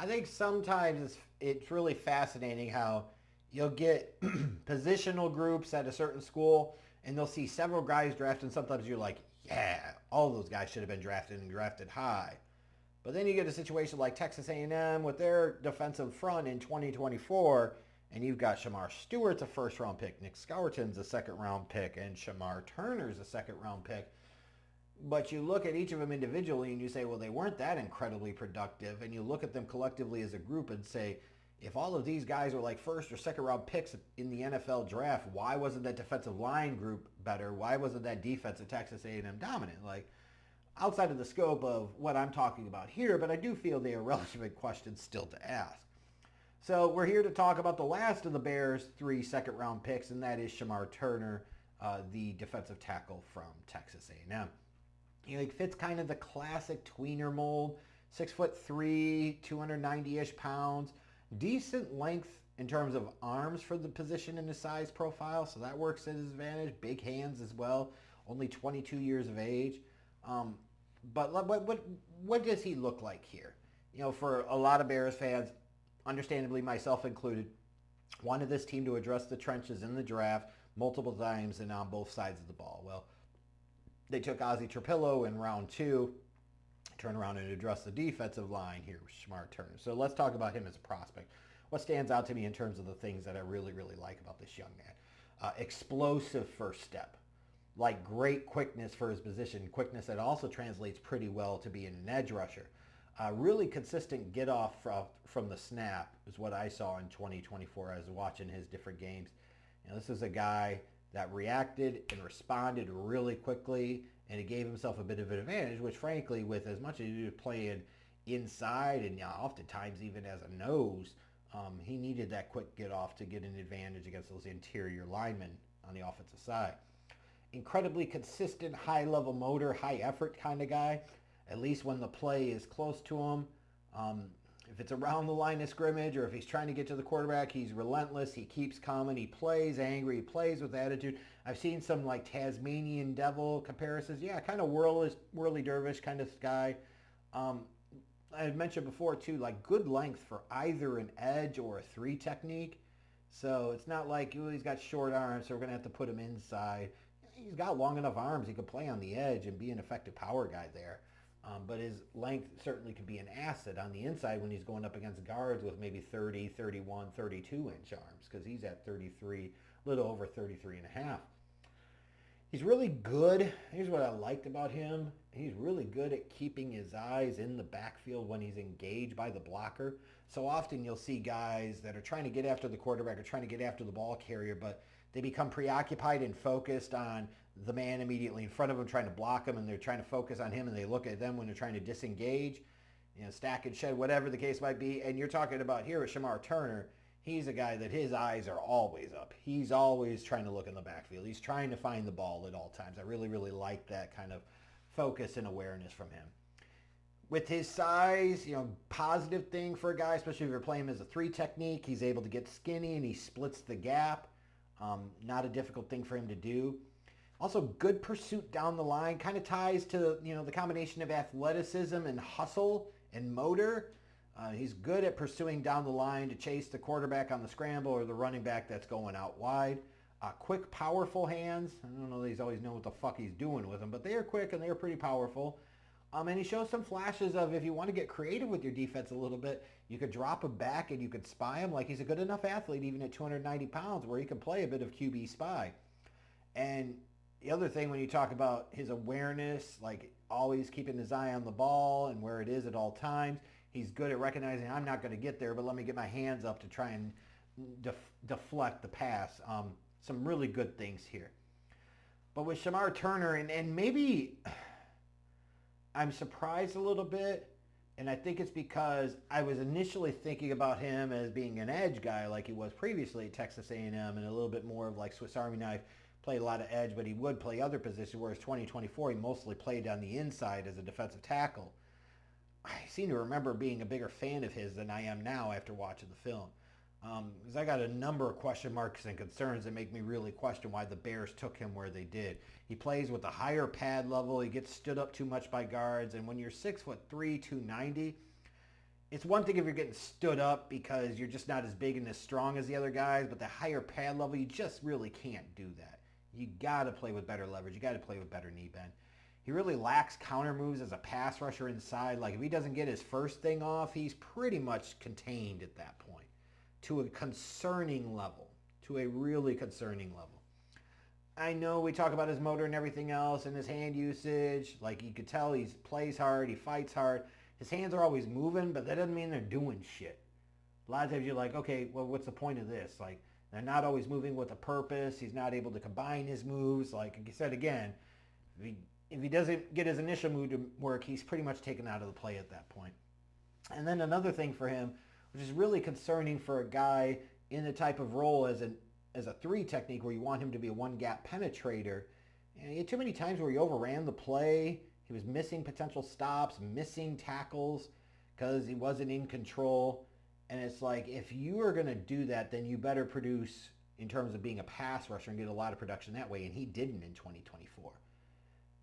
I think sometimes it's really fascinating how you'll get positional groups at a certain school and they'll see several guys drafted and sometimes you're like, yeah, all those guys should have been drafted and drafted high. But then you get a situation like Texas A&M with their defensive front in 2024 and you've got Shamar Stewart's a first round pick, Nick Scourton's a second round pick, and Shamar Turner's a second round pick. But you look at each of them individually and you say, well, they weren't that incredibly productive. And you look at them collectively as a group and say, if all of these guys were like first or second round picks in the NFL draft, why wasn't that defensive line group better? Why wasn't that defense at Texas A&M dominant? Like, outside of the scope of what I'm talking about here, but I do feel they are relevant questions still to ask. So we're here to talk about the last of the Bears' 3 second-round picks, and that is Shamar Turner, the defensive tackle from Texas A&M. He fits kind of the classic tweener mold, 6'3", 290-ish pounds, decent length in terms of arms for the position in his size profile, so that works at his advantage. Big hands as well, only 22 years of age. But what does he look like here? For a lot of Bears fans, understandably myself included, wanted this team to address the trenches in the draft multiple times and on both sides of the ball. Well, they took Ozzie Trapillo in round 2, turn around and address the defensive line here with Shamar Turner. So let's talk about him as a prospect. What stands out to me in terms of the things that I really, really like about this young man? Explosive first step. Like great quickness for his position. Quickness that also translates pretty well to being an edge rusher. Really consistent get off from the snap is what I saw in 2024 as watching his different games. This is a guy that reacted and responded really quickly, and he gave himself a bit of an advantage, which frankly, with as much as he was playing inside and oftentimes even as a nose, he needed that quick get off to get an advantage against those interior linemen on the offensive side. Incredibly consistent, high-level motor, high-effort kind of guy, at least when the play is close to him. If it's around the line of scrimmage or if he's trying to get to the quarterback, he's relentless. He keeps coming. He plays angry. He plays with attitude. I've seen some like Tasmanian devil comparisons. Yeah, kind of whirly dervish kind of guy. I had mentioned before too, like good length for either an edge or a 3 technique. So it's not like, ooh, he's got short arms, so we're going to have to put him inside. He's got long enough arms. He could play on the edge and be an effective power guy there. But his length certainly could be an asset on the inside when he's going up against guards with maybe 30, 31, 32-inch arms because he's at 33, a little over 33 and a half. He's really good. Here's what I liked about him. He's really good at keeping his eyes in the backfield when he's engaged by the blocker. So often you'll see guys that are trying to get after the quarterback or trying to get after the ball carrier, but they become preoccupied and focused on the man immediately in front of them trying to block him, and they're trying to focus on him, and they look at them when they're trying to disengage, stack and shed, whatever the case might be. And you're talking about here with Shamar Turner. He's a guy that his eyes are always up. He's always trying to look in the backfield. He's trying to find the ball at all times. I really, really like that kind of focus and awareness from him. With his size, positive thing for a guy, especially if you're playing him as a 3 technique, he's able to get skinny and he splits the gap. Not a difficult thing for him to do. Also, good pursuit down the line. Kind of ties to, the combination of athleticism and hustle and motor. He's good at pursuing down the line to chase the quarterback on the scramble or the running back that's going out wide. Quick, powerful hands. I don't know that he's always know what the fuck he's doing with them, but they are quick and they are pretty powerful. And he shows some flashes of if you want to get creative with your defense a little bit, you could drop him back and you could spy him. Like he's a good enough athlete even at 290 pounds where he can play a bit of QB spy. And the other thing when you talk about his awareness, like always keeping his eye on the ball and where it is at all times, he's good at recognizing I'm not going to get there, but let me get my hands up to try and deflect the pass. Some really good things here. But with Shamar Turner, and maybe I'm surprised a little bit, and I think it's because I was initially thinking about him as being an edge guy like he was previously at Texas A&M and a little bit more of like Swiss Army knife, played a lot of edge, but he would play other positions, whereas 2024 he mostly played on the inside as a defensive tackle. I seem to remember being a bigger fan of his than I am now after watching the film. Because I got a number of question marks and concerns that make me really question why the Bears took him where they did. He plays with a higher pad level. He gets stood up too much by guards. And when you're 6'3", 290, It's one thing if you're getting stood up because you're just not as big and as strong as the other guys, but the higher pad level, you just really can't do that. You got to play with better leverage. You got to play with better knee bend. He really lacks counter moves as a pass rusher inside. Like if he doesn't get his first thing off, he's pretty much contained at that point to a concerning level, to a really concerning level. I know we talk about his motor and everything else and his hand usage. Like you could tell he plays hard, he fights hard. His hands are always moving, but that doesn't mean they're doing shit. A lot of times you're like, okay, well, what's the point of this? Like they're not always moving with a purpose. He's not able to combine his moves. Like I said again, if he doesn't get his initial move to work, he's pretty much taken out of the play at that point. And then another thing for him, which is really concerning for a guy in the type of role as a three technique where you want him to be a one gap penetrator. And he had too many times where he overran the play. He was missing potential stops, missing tackles because he wasn't in control. And it's like, if you are going to do that, then you better produce in terms of being a pass rusher and get a lot of production that way. And he didn't in 2024.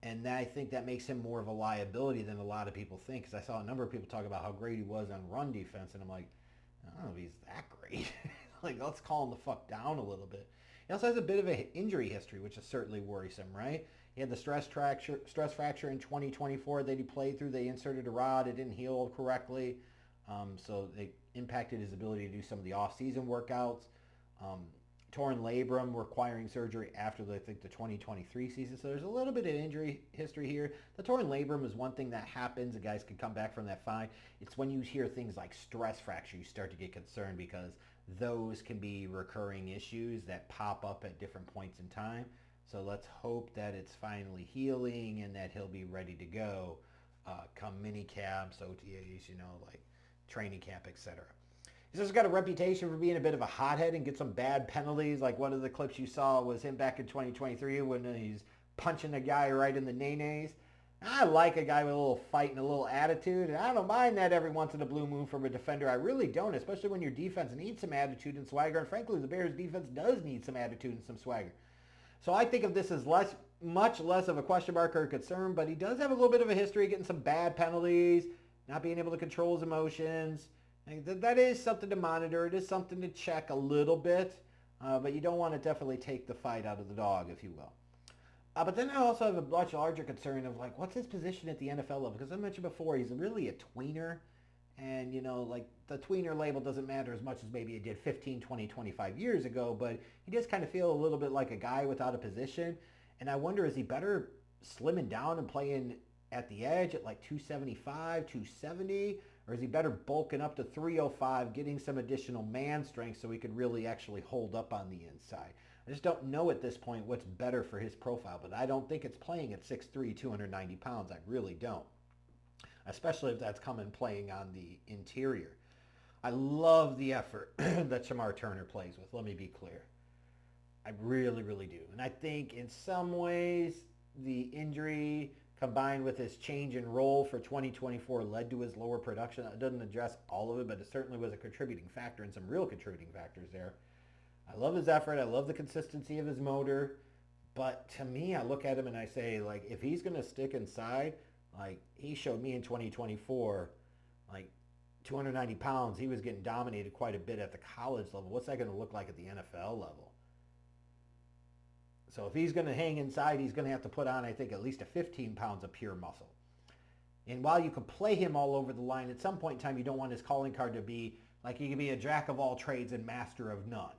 And I think that makes him more of a liability than a lot of people think. Because I saw a number of people talk about how great he was on run defense. And I'm like, I don't know if he's that great. Like, let's calm the fuck down a little bit. He also has a bit of an injury history, which is certainly worrisome, right? He had the stress fracture in 2024 that he played through. They inserted a rod. It didn't heal correctly. So it impacted his ability to do some of the off-season workouts. Torn labrum requiring surgery after I think the 2023 season. So there's a little bit of injury history here. The torn labrum is one thing that happens. The guys can come back from that fine. It's when you hear things like stress fracture, you start to get concerned because those can be recurring issues that pop up at different points in time. So let's hope that it's finally healing and that he'll be ready to go come mini camps, OTAs, like training camp, etc. He's also got a reputation for being a bit of a hothead and get some bad penalties. Like one of the clips you saw was him back in 2023 when he's punching a guy right in the nays. I like a guy with a little fight and a little attitude, and I don't mind that every once in a blue moon from a defender. I really don't, especially when your defense needs some attitude and swagger. And frankly, the Bears' defense does need some attitude and some swagger. So I think of this as much less of a question mark or a concern, but he does have a little bit of a history of getting some bad penalties, not being able to control his emotions. That is something to monitor. It is something to check a little bit, but you don't want to definitely take the fight out of the dog, if you will. But then I also have a much larger concern of like, what's his position at the NFL level? Because I mentioned before, he's really a tweener. And, like the tweener label doesn't matter as much as maybe it did 15, 20, 25 years ago. But he does kind of feel a little bit like a guy without a position. And I wonder, is he better slimming down and playing at the edge at like 275, 270? Or is he better bulking up to 305, getting some additional man strength so he could really actually hold up on the inside? I just don't know at this point what's better for his profile, but I don't think it's playing at 6'3", 290 pounds. I really don't, especially if that's coming playing on the interior. I love the effort that Shamar Turner plays with, let me be clear. I really, really do. And I think in some ways the injury combined with his change in role for 2024 led to his lower production. It doesn't address all of it, but it certainly was a contributing factor and some real contributing factors there. I love his effort. I love the consistency of his motor. But to me, I look at him and I say, like, if he's going to stick inside, like he showed me in 2024, like 290 pounds, he was getting dominated quite a bit at the college level. What's that going to look like at the NFL level? So if he's going to hang inside, he's going to have to put on, I think, at least a 15 pounds of pure muscle. And while you can play him all over the line, at some point in time, you don't want his calling card to be like he can be a jack of all trades and master of none.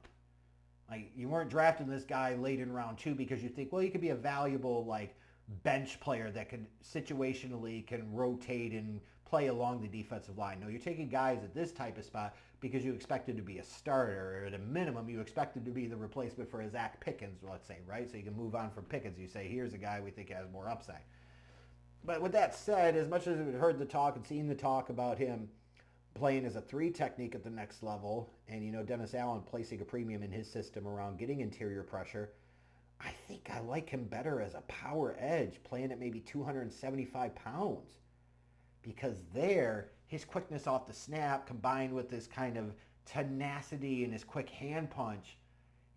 Like you weren't drafting this guy late in round 2 because you think, well, he could be a valuable like bench player that can situationally can rotate and play along the defensive line. No, you're taking guys at this type of spot because you expect him to be a starter, or at a minimum, you expect him to be the replacement for a Zach Pickens, let's say, right? So you can move on from Pickens. You say, here's a guy we think has more upside. But with that said, as much as we've heard the talk and seen the talk about him playing as a 3 technique at the next level, and Dennis Allen placing a premium in his system around getting interior pressure, I think I like him better as a power edge, playing at maybe 275 pounds. Because there, his quickness off the snap combined with this kind of tenacity and his quick hand punch,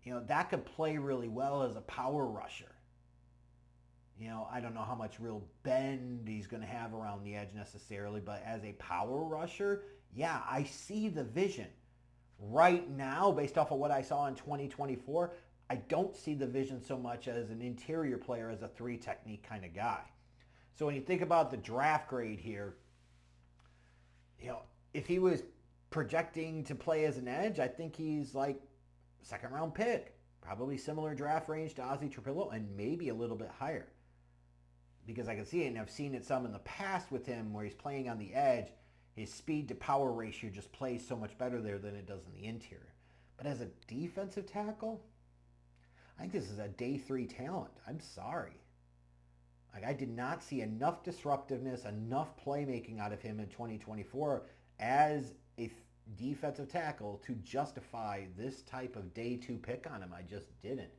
that could play really well as a power rusher. I don't know how much real bend he's going to have around the edge necessarily, but as a power rusher, yeah, I see the vision. Right now, based off of what I saw in 2024, I don't see the vision so much as an interior player, as a three technique kind of guy. So when you think about the draft grade here, you know, if he was projecting to play as an edge, I think he's like second round pick. Probably similar draft range to Ozzy Trapillo and maybe a little bit higher. Because I can see it, and I've seen it some in the past with him where he's playing on the edge. His speed to power ratio just plays so much better there than it does in the interior. But as a defensive tackle, I think this is a day three talent. I'm sorry. Like, I did not see enough disruptiveness, enough playmaking out of him in 2024 as a defensive tackle to justify this type of day two pick on him. I just didn't.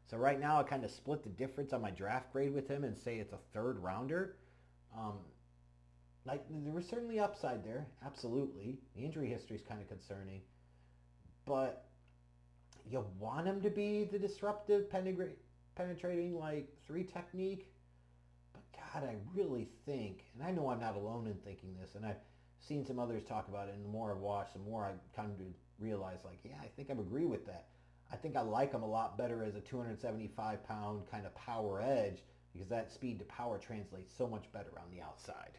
So right now I kind of split the difference on my draft grade with him and say it's a third rounder. Um, like, there was certainly upside there, absolutely. The injury history is kind of concerning, but you want him to be the disruptive, penetrating like three technique. But God, I really think, and I know I'm not alone in thinking this, and I've seen some others talk about it, and the more I've watched, the more I kind of realize, like, yeah, I think I agree with that. I think I like him a lot better as a 275-pound kind of power edge because that speed to power translates so much better on the outside.